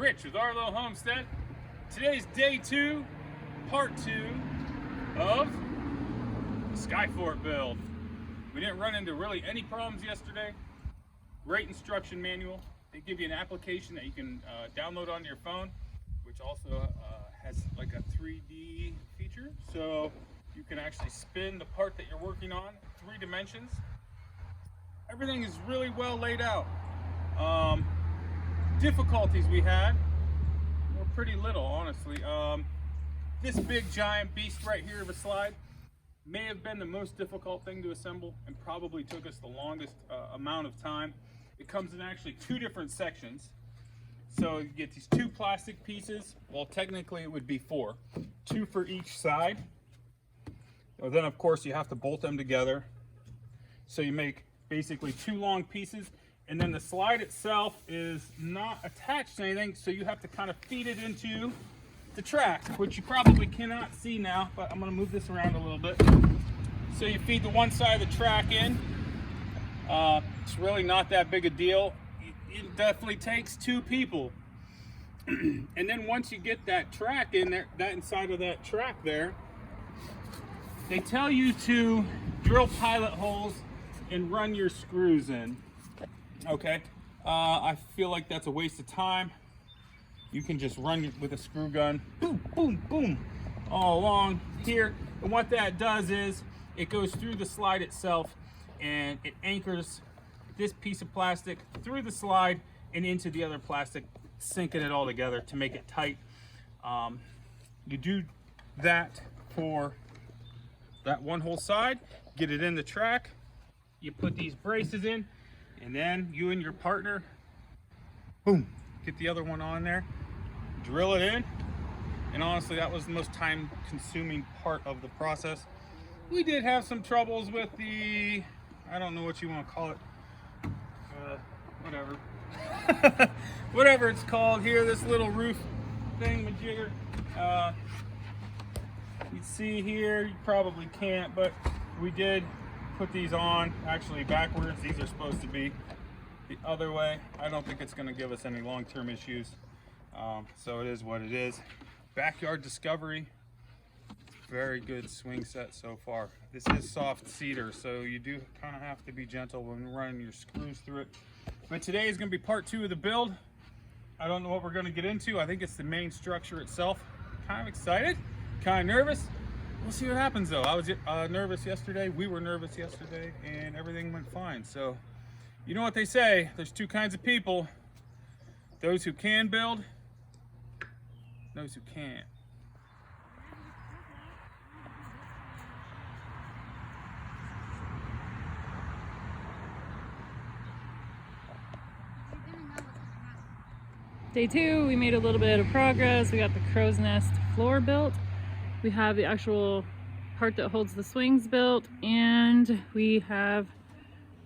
Rich with R Little Homestead. Today's day 2, part 2 of the Skyfort build. We didn't run into really any problems yesterday. Great instruction manual. They give you an application that you can download onto your phone, which also has like a 3D feature. So you can actually spin the part that you're working on 3 dimensions. Everything is really well laid out. Difficulties we had were pretty little, honestly. This big giant beast right here of a slide may have been the most difficult thing to assemble and probably took us the longest amount of time. It comes in actually 2 different sections. So you get these 2 plastic pieces. Well, technically it would be 4. 2 for each side. Well, then of course you have to bolt them together. So you make basically 2 long pieces, and then the slide itself is not attached to anything, so you have to kind of feed it into the track, which you probably cannot see now, but I'm going to move this around a little bit. So you feed the one side of the track in. It's really not that big a deal. It definitely takes 2 people. And then once you get that track in there, that inside of that track there, they tell you to drill pilot holes and run your screws in. Okay, I feel like that's a waste of time. You can just run with a screw gun, boom, boom, boom, all along here. And what that does is it goes through the slide itself and it anchors this piece of plastic through the slide and into the other plastic, sinking it all together to make it tight. You do that for that one whole side, get it in the track, you put these braces in, and then you and your partner, boom, get the other one on there, drill it in. And honestly, that was the most time consuming part of the process. We did have some troubles with the, I don't know what you want to call it, whatever. Whatever it's called here, this little roof thingamajigger. You see here, you probably can't, but we did put these on actually backwards. These are supposed to be the other way. I don't think it's going to give us any long-term issues. So it is what it is. Backyard Discovery, very good swing set so far. This is soft cedar, so you do kind of have to be gentle when running your screws through it. But today is going to be part 2 of the build. I don't know what we're going to get into. I think it's the main structure itself. Kind of excited, kind of nervous. We'll see what happens though. I was nervous yesterday. We were nervous yesterday, and everything went fine. So, you know what they say, there's 2 kinds of people. Those who can build, those who can't. Day 2, we made a little bit of progress. We got the crow's nest floor built. We have the actual part that holds the swings built, and we have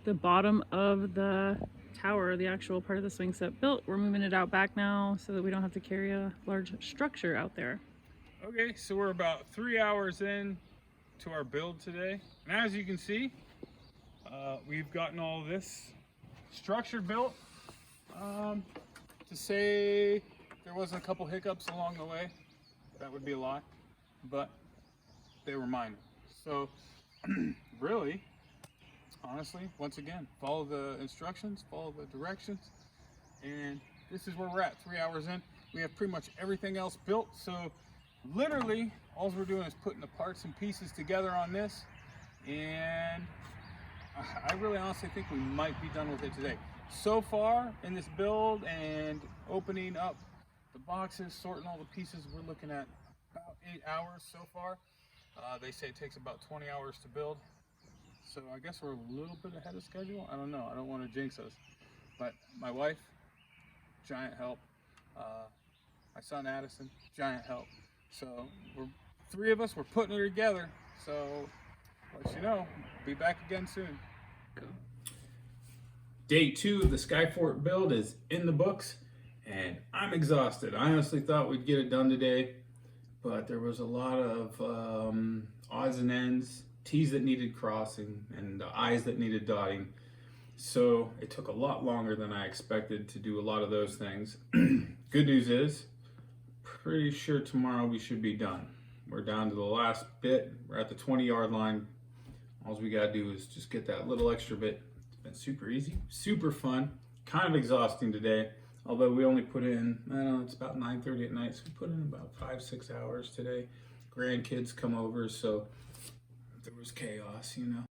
the bottom of the tower, the actual part of the swing set built. We're moving it out back now so that we don't have to carry a large structure out there. Okay, so we're about 3 hours in to our build today. And as you can see, we've gotten all this structure built. To say there wasn't a couple hiccups along the way, that would be a lie, but they were minor. So really, honestly, once again, follow the instructions, follow the directions, and this is where we're at, 3 hours in. We have pretty much everything else built, so literally all we're doing is putting the parts and pieces together on this, and I really honestly think we might be done with it today. So far in this build and opening up the boxes, sorting all the pieces, we're looking at about 8 hours so far. They say it takes about 20 hours to build. So I guess we're a little bit ahead of schedule. I don't know. I don't want to jinx us. But my wife, giant help. My son Addison, giant help. So we're 3 of us, we're putting it together. So let you know, be back again soon. Day 2 of the Skyfort build is in the books, and I'm exhausted. I honestly thought we'd get it done today, but there was a lot of odds and ends, T's that needed crossing, and the I's that needed dotting. So it took a lot longer than I expected to do a lot of those things. Good news is, pretty sure tomorrow we should be done. We're down to the last bit. We're at the 20-yard line. All we gotta do is just get that little extra bit. It's been super easy, super fun, kind of exhausting today. Although we only put in, I don't know, it's about 9:30 at night, so we put in about 5-6 hours today. Grandkids come over, so there was chaos, you know.